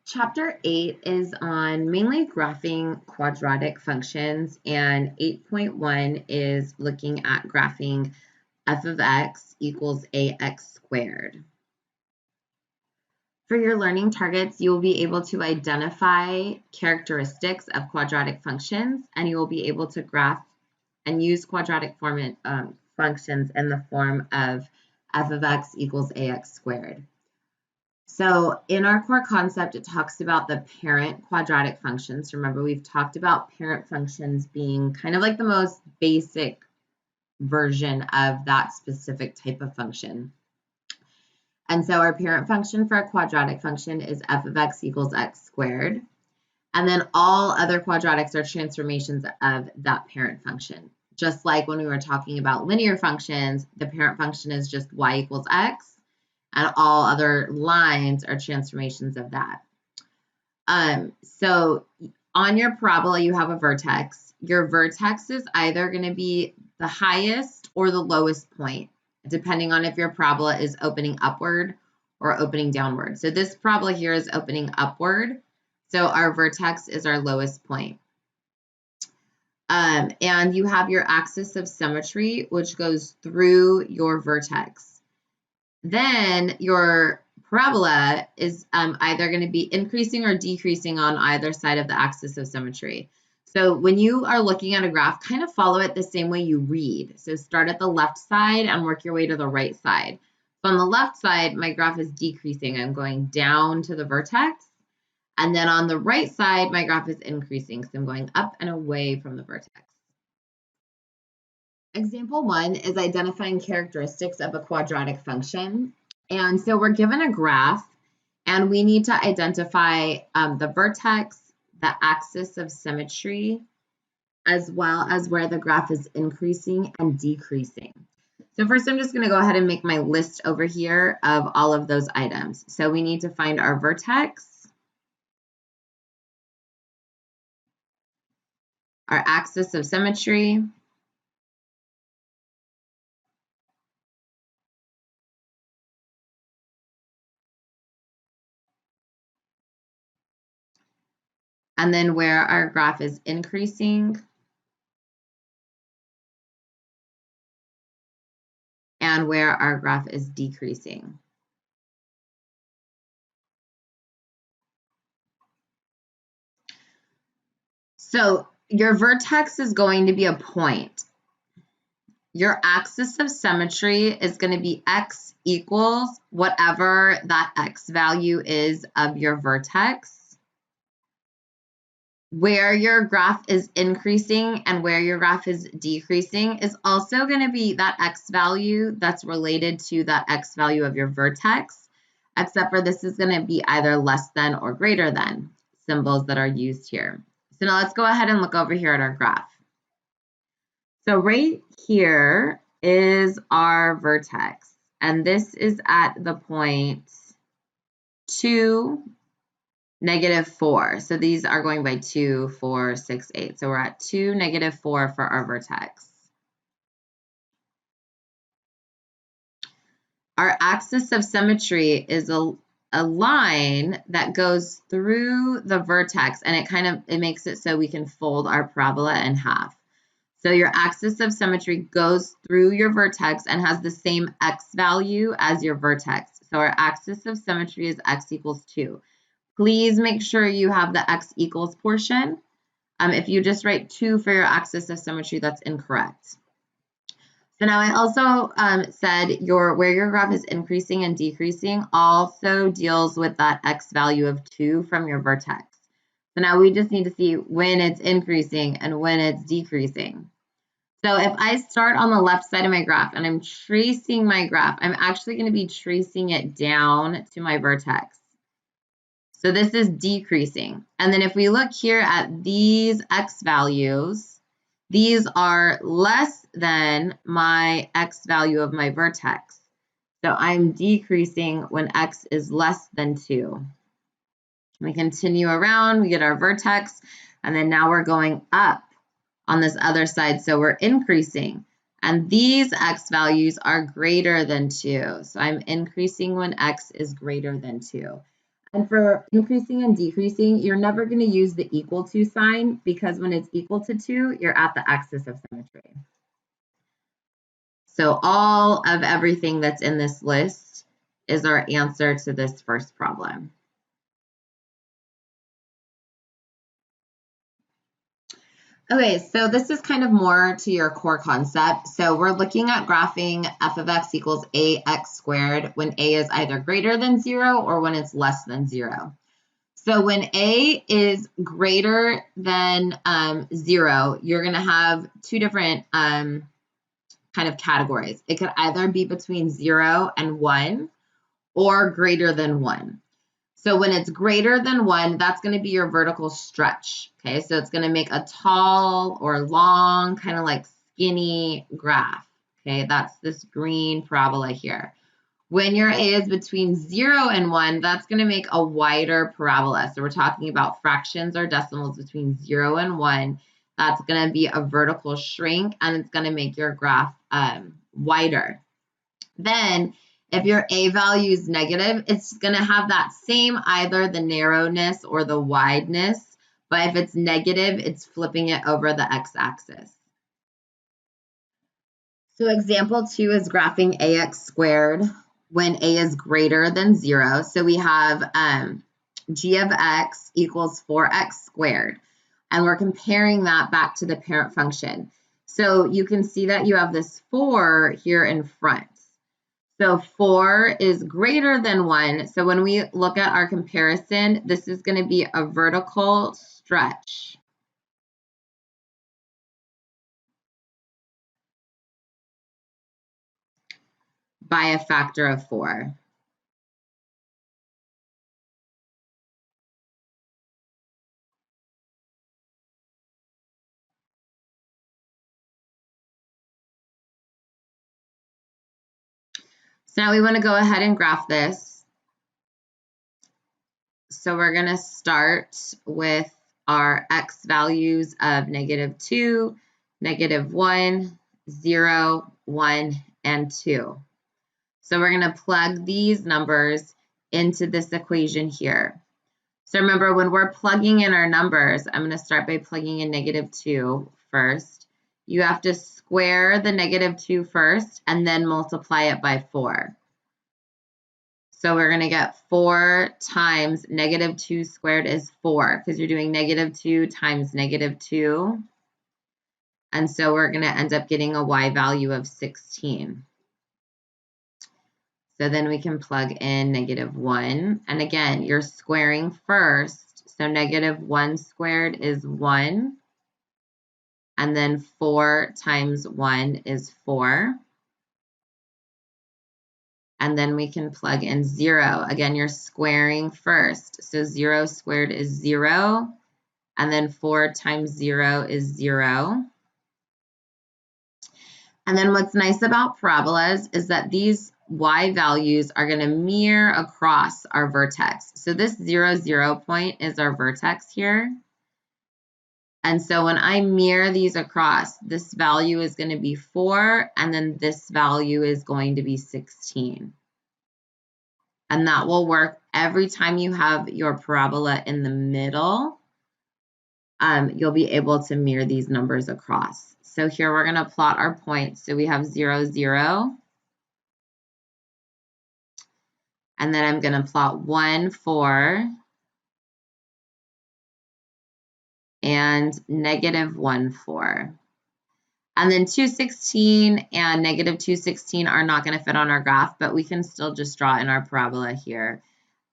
Chapter 8 is on mainly graphing quadratic functions, and 8.1 is looking at graphing f of x equals ax squared. For your learning targets, you will be able to identify characteristics of quadratic functions, and you will be able to graph and use quadratic functions in the form of f of x equals ax squared. So in our core concept, it talks about the parent quadratic functions. Remember, we've talked about parent functions being kind of like the most basic version of that specific type of function. And so our parent function for a quadratic function is f of x equals x squared. And then all other quadratics are transformations of that parent function. Just like when we were talking about linear functions, the parent function is just y equals x, and all other lines are transformations of that. So on your parabola, you have a vertex. Your vertex is either going to be the highest or the lowest point, depending on if your parabola is opening upward or opening downward. So this parabola here is opening upward, so our vertex is our lowest point. And you have your axis of symmetry, which goes through your vertex. Then your parabola is either going to be increasing or decreasing on either side of the axis of symmetry. So when you are looking at a graph, kind of follow it the same way you read. So start at the left side and work your way to the right side. So on the left side, my graph is decreasing. I'm going down to the vertex. And then on the right side, my graph is increasing. So I'm going up and away from the vertex. Example 1 is identifying characteristics of a quadratic function. And so we're given a graph, and we need to identify the vertex, the axis of symmetry, as well as where the graph is increasing and decreasing. So first, I'm just going to go ahead and make my list over here of all of those items. So we need to find our vertex, our axis of symmetry, and then where our graph is increasing, and where our graph is decreasing. So your vertex is going to be a point. Your axis of symmetry is going to be x equals whatever that x value is of your vertex. Where your graph is increasing and where your graph is decreasing is also going to be that x value that's related to that x value of your vertex, except for this is going to be either less than or greater than symbols that are used here. So now let's go ahead and look over here at our graph. So right here is our vertex, and this is at the point 2, -4. So these are going by 2, 4, 6, 8. So we're at 2, -4 for our vertex. Our axis of symmetry is a line that goes through the vertex, and it makes it so we can fold our parabola in half. So your axis of symmetry goes through your vertex and has the same x value as your vertex. So our axis of symmetry is x equals 2. Please make sure you have the x equals portion. If you just write 2 for your axis of symmetry, that's incorrect. So now I also said where your graph is increasing and decreasing also deals with that x value of 2 from your vertex. So now we just need to see when it's increasing and when it's decreasing. So if I start on the left side of my graph and I'm tracing my graph, I'm actually going to be tracing it down to my vertex. So this is decreasing. And then if we look here at these x values, these are less than my x value of my vertex. So I'm decreasing when x is less than 2. We continue around, we get our vertex, and then now we're going up on this other side, so we're increasing. And these x values are greater than 2. So I'm increasing when x is greater than 2. And for increasing and decreasing, you're never going to use the equal to sign because when it's equal to 2, you're at the axis of symmetry. So all of everything that's in this list is our answer to this first problem. Okay, so this is kind of more to your core concept. So we're looking at graphing f of x equals ax squared when a is either greater than 0 or when it's less than 0. So when a is greater than 0, you're going to have two different kind of categories. It could either be between 0 and 1 or greater than 1. So when it's greater than 1, that's going to be your vertical stretch. Okay, so it's going to make a tall or long, kind of like skinny graph. Okay, that's this green parabola here. When your a is between 0 and 1, that's going to make a wider parabola. So we're talking about fractions or decimals between 0 and 1. That's going to be a vertical shrink, and it's going to make your graph wider. Then if your a value is negative, it's going to have that same either the narrowness or the wideness. But if it's negative, it's flipping it over the x-axis. So example 2 is graphing ax squared when a is greater than 0. So we have g of x equals 4x squared. And we're comparing that back to the parent function. So you can see that you have this 4 here in front. So 4 is greater than 1. So when we look at our comparison, this is going to be a vertical stretch by a factor of 4. So now we want to go ahead and graph this. So we're going to start with our x values of -2, -1, 0, 1, and 2. So we're going to plug these numbers into this equation here. So remember, when we're plugging in our numbers, I'm going to start by plugging in -2 first. You have to square the -2 first and then multiply it by 4. So we're going to get 4 times -2 squared is 4 because you're doing -2 times -2. And so we're going to end up getting a y value of 16. So then we can plug in -1. And again, you're squaring first. So -1 squared is 1. And then 4 times 1 is 4. And then we can plug in 0. Again, you're squaring first. So 0 squared is 0. And then 4 times 0 is 0. And then what's nice about parabolas is that these y values are going to mirror across our vertex. So this 0, 0 point is our vertex here. And so when I mirror these across, this value is going to be 4, and then this value is going to be 16. And that will work every time you have your parabola in the middle. You'll be able to mirror these numbers across. So here we're going to plot our points. So we have 0, 0. And then I'm going to plot 1, 4. And -1, 4. And then 216 and -216 are not going to fit on our graph, but we can still just draw in our parabola here.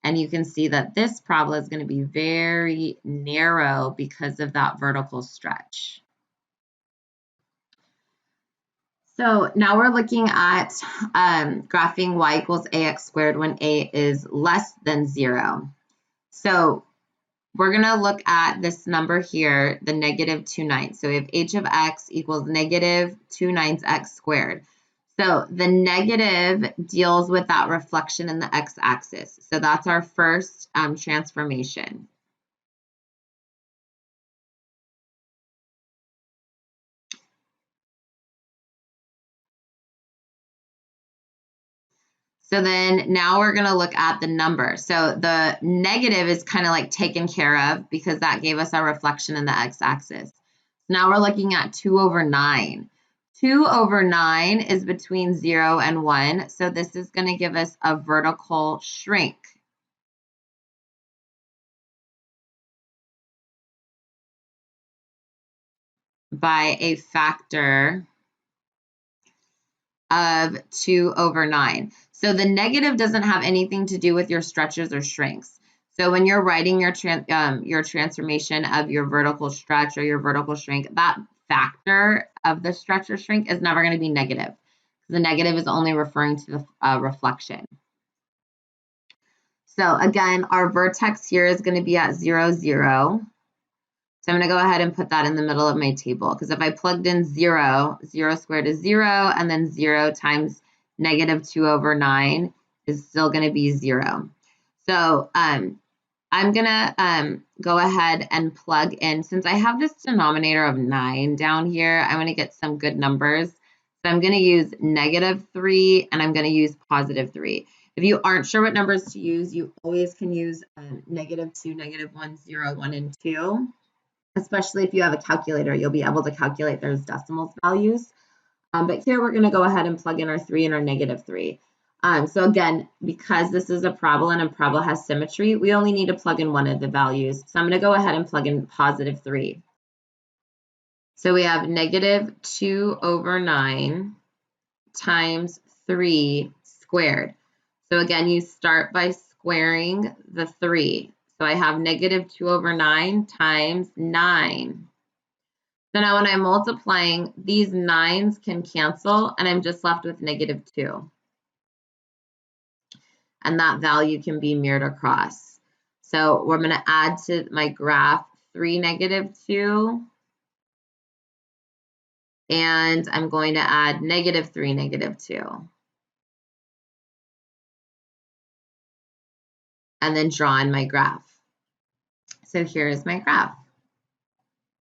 And you can see that this parabola is going to be very narrow because of that vertical stretch. So now we're looking at graphing y equals ax squared when a is less than 0. So we're going to look at this number here, the -2/9. So we have h of x equals -2/9 x squared. So the negative deals with that reflection in the x-axis. So that's our first transformation. So then now we're going to look at the number. So the negative is kind of like taken care of because that gave us our reflection in the x-axis. Now we're looking at 2 over 9. 2 over 9 is between 0 and 1. So this is going to give us a vertical shrink. By a factor of 2 over 9. So the negative doesn't have anything to do with your stretches or shrinks. So when you're writing your transformation of your vertical stretch or your vertical shrink, that factor of the stretch or shrink is never going to be negative. The negative is only referring to the reflection. So again, our vertex here is going to be at 0, 0. So I'm going to go ahead and put that in the middle of my table, because if I plugged in 0, 0 squared is 0, and then 0 times negative 2 over 9 is still going to be 0. So I'm going to go ahead and plug in, since I have this denominator of 9 down here, I'm going to get some good numbers. So I'm going to use negative 3, and I'm going to use positive 3. If you aren't sure what numbers to use, you always can use negative 2, negative 1, 0, 1, and 2. Especially if you have a calculator, you'll be able to calculate those decimals values. But here we're going to go ahead and plug in our 3 and our negative 3. So again, because this is a parabola and a parabola has symmetry, we only need to plug in one of the values. So I'm going to go ahead and plug in positive 3. So we have negative 2 over 9 times 3 squared. So again, you start by squaring the 3. So I have negative 2 over 9 times 9. So now when I'm multiplying, these 9s can cancel, and I'm just left with negative 2. And that value can be mirrored across. So we're going to add to my graph 3, negative 2. And I'm going to add negative 3, negative 2. And then draw in my graph. So here is my graph.